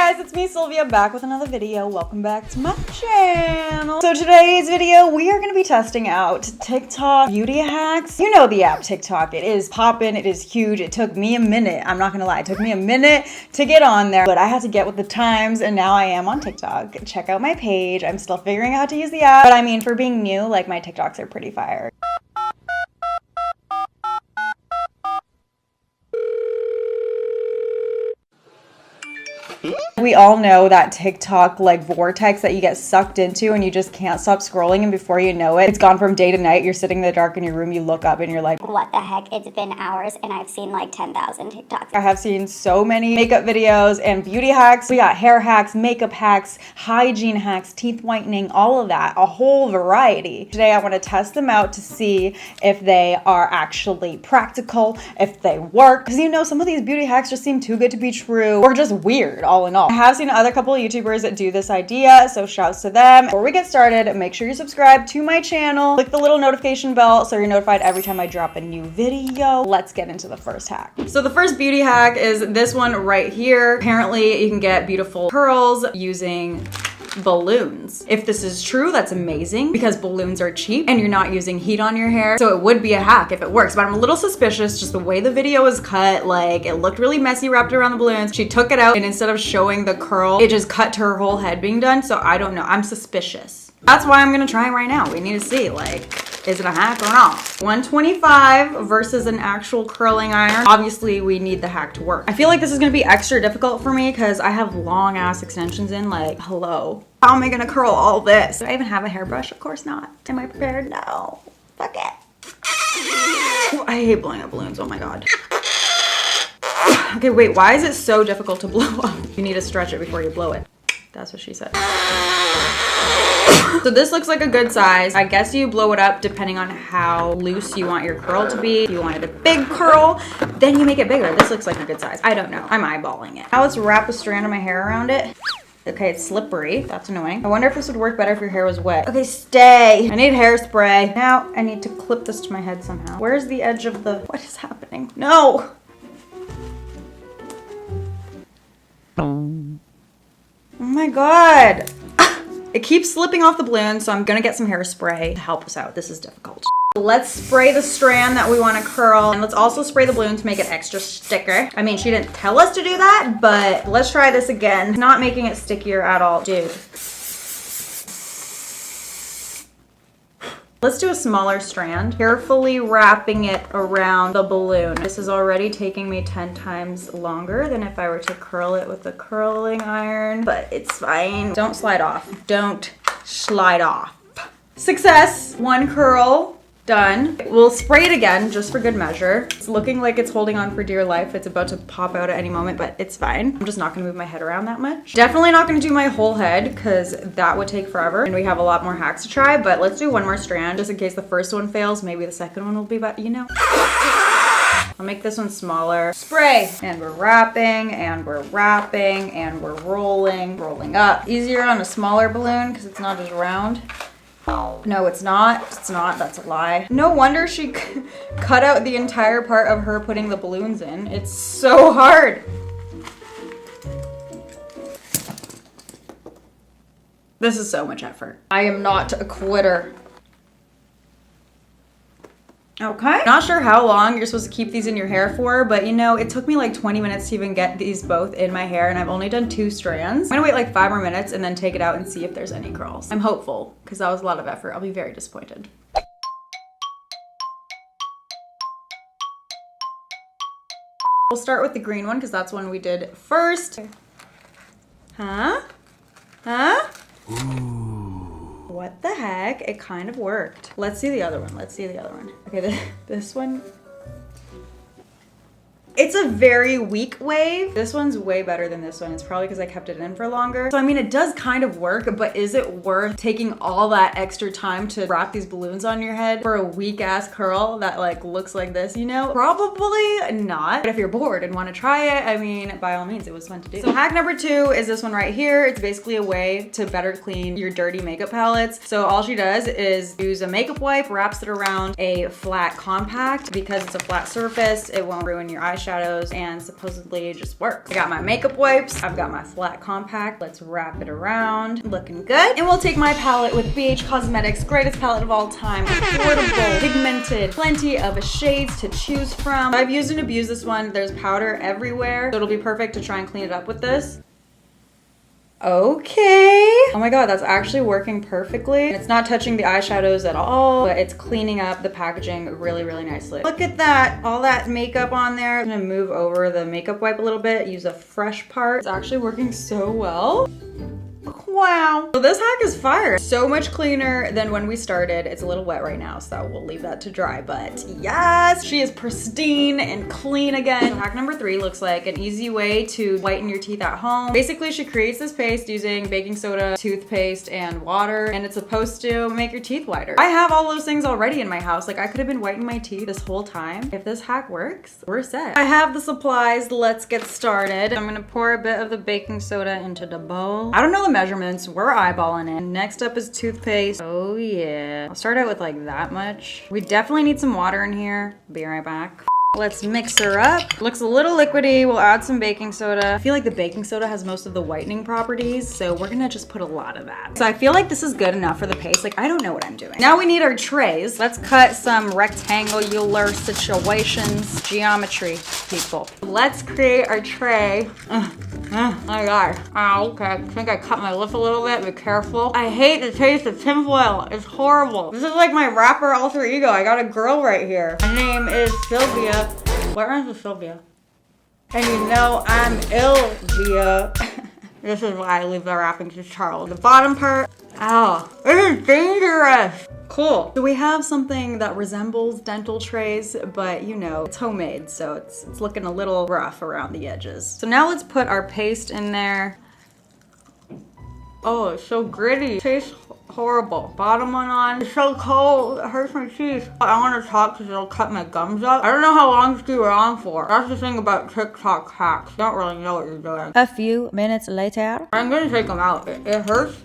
guys, it's me Sylvia back with another video. Welcome back to my channel. So today's video, we are going to be testing out TikTok beauty hacks. You know the app TikTok. It is poppin', it is huge. It took me a minute. I'm not going to lie. It took me a minute to get on there, but I had to get with the times and now I am on TikTok. Check out my page. I'm still figuring out how to use the app, but I mean, for being new, like my TikToks are pretty fire. We all know that TikTok like vortex that you get sucked into and you just can't stop scrolling, and before you know it, it's gone from day to night. You're sitting in the dark in your room, you look up and you're like, what the heck? It's been hours and I've seen like 10,000 TikToks. I have seen so many makeup videos and beauty hacks. We got hair hacks, makeup hacks, hygiene hacks, teeth whitening, all of that, a whole variety. Today I want to test them out to see if they are actually practical, if they work, because you know some of these beauty hacks just seem too good to be true or just weird all in all. I have seen other couple of YouTubers that do this idea, so shouts to them. Before we get started, make sure you subscribe to my channel, click the little notification bell so you're notified every time I drop a new video. Let's get into the first hack. So the first beauty hack is this one right here. Apparently you can get beautiful curls using balloons. If this is true, that's amazing because balloons are cheap and you're not using heat on your hair. So it would be a hack if it works, but I'm a little suspicious just the way the video was cut. Like it looked really messy wrapped around the balloons. She took it out and instead of showing the curl, it just cut to her whole head being done. So I don't know. I'm suspicious. That's why I'm gonna try it right now. We need to see, like, is it a hack or not? 125 versus an actual curling iron. Obviously, we need the hack to work. I feel like this is gonna be extra difficult for me because I have long ass extensions in, like, hello. How am I gonna curl all this? Do I even have a hairbrush? Of course not. Am I prepared? No. Fuck it. Ooh, I hate blowing up balloons, oh my God. Okay, wait, why is it so difficult to blow up? You need to stretch it before you blow it. That's what she said. So this looks like a good size. I guess you blow it up depending on how loose you want your curl to be. If you wanted a big curl, then you make it bigger. This looks like a good size. I don't know. I'm eyeballing it. Now let's wrap a strand of my hair around it. Okay, it's slippery. That's annoying. I wonder if this would work better if your hair was wet. Okay, stay. I need hairspray. Now I need to clip this to my head somehow. Where's the edge of the... What is happening? No! Oh my God. It keeps slipping off the balloon, so I'm gonna get some hairspray to help us out. This is difficult. Let's spray the strand that we want to curl, and let's also spray the balloon to make it extra sticker. I mean, she didn't tell us to do that, but let's try this again. Not making it stickier at all, dude. Let's do a smaller strand, carefully wrapping it around the balloon. This is already taking me 10 times longer than if I were to curl it with a curling iron, but it's fine. Don't slide off. Don't slide off. Success. One curl. Done. We'll spray it again just for good measure. It's looking like it's holding on for dear life. It's about to pop out at any moment, but it's fine. I'm just not gonna move my head around that much. Definitely not gonna do my whole head because that would take forever and we have a lot more hacks to try, but let's do one more strand just in case the first one fails. Maybe the second one will be better, you know? I'll make this one smaller. Spray. And we're wrapping and we're wrapping and we're rolling up. Easier on a smaller balloon because it's not as round. No, it's not. It's not. That's a lie. No wonder she cut out the entire part of her putting the balloons in. It's so hard. This is so much effort. I am not a quitter. Okay. Not sure how long you're supposed to keep these in your hair for, but you know, it took me like 20 minutes to even get these both in my hair and I've only done 2 strands. I'm gonna wait like 5 more minutes and then take it out and see if there's any curls. I'm hopeful because that was a lot of effort. I'll be very disappointed. We'll start with the green one because that's one we did first. Huh? Huh? Ooh. What the heck? It kind of worked. Let's see the other one. Let's see the other one. Okay, this one. It's a very weak wave. This one's way better than this one. It's probably because I kept it in for longer. So I mean, it does kind of work, but is it worth taking all that extra time to wrap these balloons on your head for a weak ass curl that like looks like this, you know? Probably not. But if you're bored and want to try it, I mean, by all means, it was fun to do. So hack number 2 is this one right here. It's basically a way to better clean your dirty makeup palettes. So all she does is use a makeup wipe, wraps it around a flat compact. Because it's a flat surface, it won't ruin your eyeshadow eyeshadows and supposedly it just works. I got my makeup wipes. I've got my flat compact. Let's wrap it around. Looking good. And we'll take my palette with BH Cosmetics, greatest palette of all time. Affordable, pigmented, plenty of shades to choose from. I've used and abused this one. There's powder everywhere, so it'll be perfect to try and clean it up with this. Okay. Oh my god, that's actually working perfectly. It's not touching the eyeshadows at all, but it's cleaning up the packaging really, really nicely. Look at that, all that makeup on there. I'm gonna move over the makeup wipe a little bit, use a fresh part. It's actually working so well. Wow. So this hack is fire. So much cleaner than when we started. It's a little wet right now, so we'll leave that to dry, but yes, she is pristine and clean again. So hack number 3 looks like an easy way to whiten your teeth at home. Basically, she creates this paste using baking soda, toothpaste, and water, and it's supposed to make your teeth whiter. I have all those things already in my house. Like, I could have been whitening my teeth this whole time. If this hack works, we're set. I have the supplies. Let's get started. I'm gonna pour a bit of the baking soda into the bowl. I don't know the measurements. We're eyeballing it. Next up is toothpaste. Oh yeah. I'll start out with like that much. We definitely need some water in here. Be right back. Let's mix her up. Looks a little liquidy. We'll add some baking soda. I feel like the baking soda has most of the whitening properties, so we're gonna just put a lot of that. So I feel like this is good enough for the paste. Like, I don't know what I'm doing. Now we need our trays. Let's cut some rectangular situations. Geometry, people. Let's create our tray. Oh my god. Oh, okay. I think I cut my lip a little bit. Be careful. I hate the taste of tinfoil. It's horrible. This is like my rapper alter ego. I got a girl right here. Her name is Sylvia. What rhymes with Sylvia? And you know I'm Sylvia. This is why I leave the wrapping to Charles. The bottom part. Oh, this is dangerous. Cool. So we have something that resembles dental trays, but you know, it's homemade, so it's looking a little rough around the edges. So now let's put our paste in there. Oh, it's so gritty. It tastes horrible. Bottom one on. It's so cold. It hurts my teeth. I want to talk because it'll cut my gums up. I don't know how long to keep it on for. That's the thing about TikTok hacks. You don't really know what you're doing. A few minutes later. I'm gonna take them out. It hurts.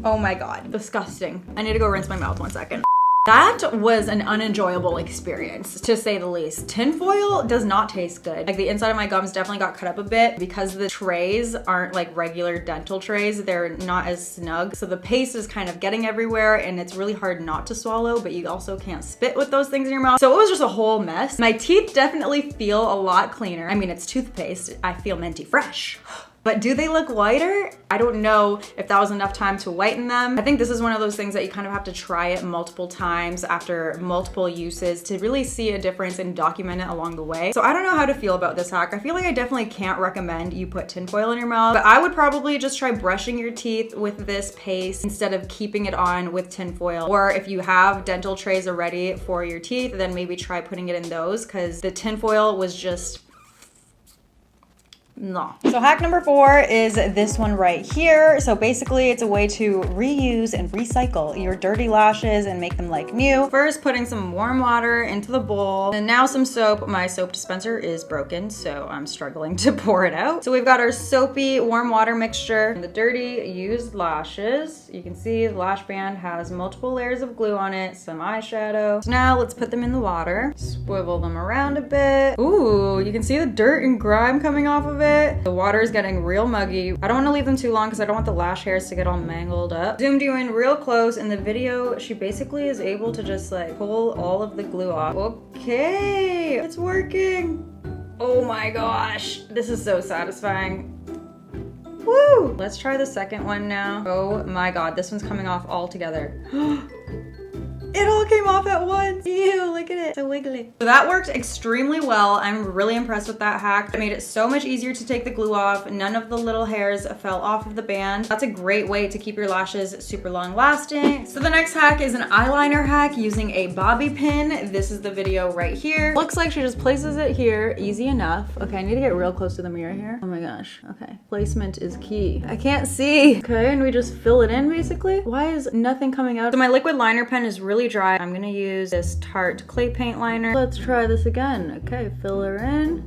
Oh my god. Disgusting. I need to go rinse my mouth 1 second. That was an unenjoyable experience, to say the least. Tinfoil does not taste good. Like, the inside of my gums definitely got cut up a bit because the trays aren't like regular dental trays. They're not as snug. So the paste is kind of getting everywhere and it's really hard not to swallow, but you also can't spit with those things in your mouth. So it was just a whole mess. My teeth definitely feel a lot cleaner. I mean, it's toothpaste. I feel minty fresh. But do they look whiter? I don't know if that was enough time to whiten them. I think this is one of those things that you kind of have to try it multiple times after multiple uses to really see a difference and document it along the way. So I don't know how to feel about this hack. I feel like I definitely can't recommend you put tinfoil in your mouth, but I would probably just try brushing your teeth with this paste instead of keeping it on with tinfoil. Or if you have dental trays already for your teeth, then maybe try putting it in those, because the tinfoil was just no. So hack number 4 is this one right here. So basically it's a way to reuse and recycle your dirty lashes and make them like new. First, putting some warm water into the bowl and now some soap. My soap dispenser is broken, so I'm struggling to pour it out. So we've got our soapy warm water mixture and the dirty used lashes. You can see the lash band has multiple layers of glue on it, some eyeshadow. So now let's put them in the water, swivel them around a bit. Ooh, you can see the dirt and grime coming off of it. The water is getting real muggy. I don't want to leave them too long because I don't want the lash hairs to get all mangled up. Zoomed you in real close. In the video, she basically is able to just like pull all of the glue off. Okay, it's working. Oh my gosh, this is so satisfying. Woo! Let's try the second one now. Oh my god, this one's coming off all together. It all came off at once. Ew, look at it. So wiggly. So that worked extremely well. I'm really impressed with that hack. It made it so much easier to take the glue off. None of the little hairs fell off of the band. That's a great way to keep your lashes super long lasting. So the next hack is an eyeliner hack using a bobby pin. This is the video right here. Looks like she just places it here. Easy enough. Okay, I need to get real close to the mirror here. Oh my gosh. Okay. Placement is key. I can't see. Okay, and we just fill it in basically. Why is nothing coming out? So my liquid liner pen is really dry. I'm gonna use this Tarte clay paint liner. Let's try this again. Okay, fill her in.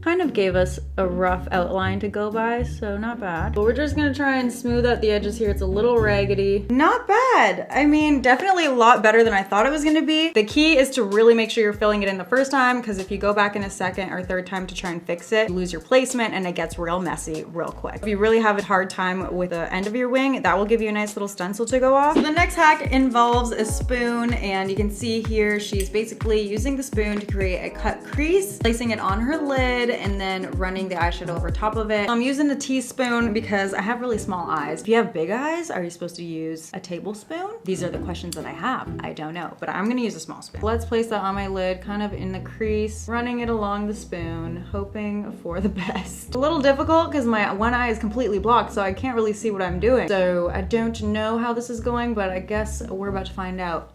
Kind of gave us a rough outline to go by, so not bad. But we're just gonna try and smooth out the edges here. It's a little raggedy. Not bad. I mean, definitely a lot better than I thought it was gonna be. The key is to really make sure you're filling it in the first time, because if you go back in a second or third time to try and fix it, you lose your placement and it gets real messy real quick. If you really have a hard time with the end of your wing, that will give you a nice little stencil to go off. So the next hack involves a spoon, and you can see here she's basically using the spoon to create a cut crease, placing it on her lid, and then running the eyeshadow over top of it. I'm using a teaspoon because I have really small eyes. If you have big eyes, are you supposed to use a tablespoon? These are the questions that I have. I don't know, but I'm gonna use a small spoon. Let's place that on my lid, kind of in the crease, running it along the spoon, hoping for the best. A little difficult because my one eye is completely blocked, so I can't really see what I'm doing. So I don't know how this is going, but I guess we're about to find out.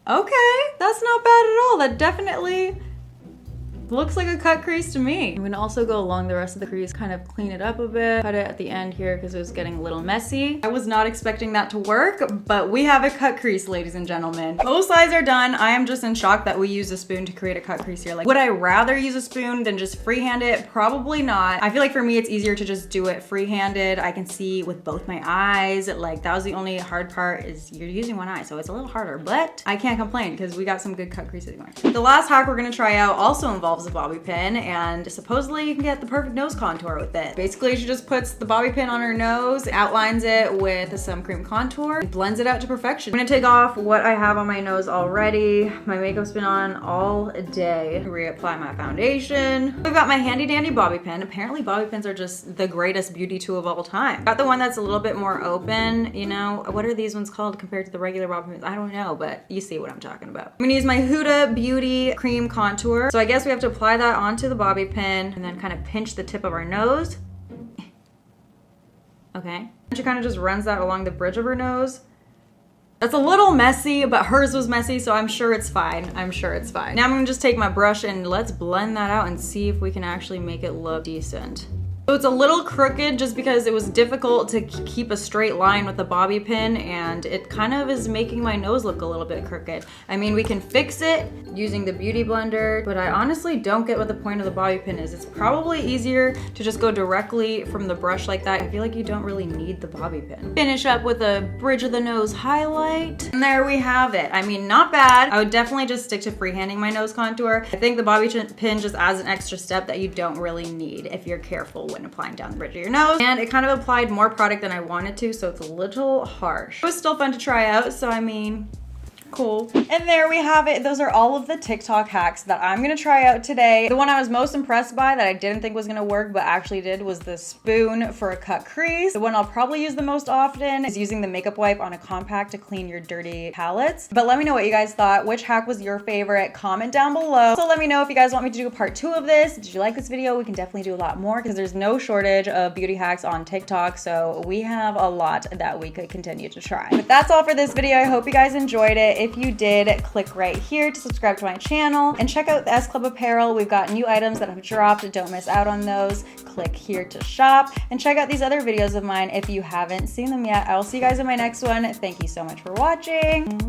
Okay, that's not bad at all. That definitely looks like a cut crease to me. I'm gonna also go along the rest of the crease, kind of clean it up a bit, cut it at the end here because it was getting a little messy. I was not expecting that to work, but we have a cut crease, ladies and gentlemen. Both sides are done. I am just in shock that we use a spoon to create a cut crease here. Like, would I rather use a spoon than just freehand it? Probably not. I feel like for me, it's easier to just do it free-handed. I can see with both my eyes. Like, that was the only hard part, is you're using one eye, so it's a little harder, but I can't complain because we got some good cut creases going. The last hack we're gonna try out also involves a bobby pin, and supposedly you can get the perfect nose contour with it. Basically, she just puts the bobby pin on her nose, outlines it with some cream contour, and blends it out to perfection. I'm gonna take off what I have on my nose already. My makeup's been on all day. Reapply my foundation. I've got my handy dandy bobby pin. Apparently bobby pins are just the greatest beauty tool of all time. Got the one that's a little bit more open, you know. What are these ones called compared to the regular bobby pins? I don't know, but you see what I'm talking about. I'm gonna use my Huda Beauty cream contour. So I guess we have to apply that onto the bobby pin and then kind of pinch the tip of our nose. Okay. And she kind of just runs that along the bridge of her nose. That's a little messy, but hers was messy, so I'm sure it's fine. I'm sure it's fine. Now I'm gonna just take my brush and let's blend that out and see if we can actually make it look decent. So it's a little crooked just because it was difficult to keep a straight line with the bobby pin, and it kind of is making my nose look a little bit crooked. I mean, we can fix it using the Beauty Blender, but I honestly don't get what the point of the bobby pin is. It's probably easier to just go directly from the brush like that. I feel like you don't really need the bobby pin. Finish up with a bridge of the nose highlight. And there we have it. I mean, not bad. I would definitely just stick to freehanding my nose contour. I think the bobby pin just adds an extra step that you don't really need if you're careful when applying down the bridge of your nose. And it kind of applied more product than I wanted to, so it's a little harsh. It was still fun to try out, so I mean, cool. And there we have it. Those are all of the TikTok hacks that I'm gonna try out today. The one I was most impressed by that I didn't think was gonna work but actually did was the spoon for a cut crease. The one I'll probably use the most often is using the makeup wipe on a compact to clean your dirty palettes. But let me know what you guys thought. Which hack was your favorite? Comment down below. So let me know if you guys want me to do a part 2 of this. Did you like this video? We can definitely do a lot more because there's no shortage of beauty hacks on TikTok, so we have a lot that we could continue to try. But that's all for this video. I hope you guys enjoyed it. If you did, click right here to subscribe to my channel and check out the S Club apparel. We've got new items that have dropped. Don't miss out on those. Click here to shop and check out these other videos of mine if you haven't seen them yet. I will see you guys in my next one. Thank you so much for watching.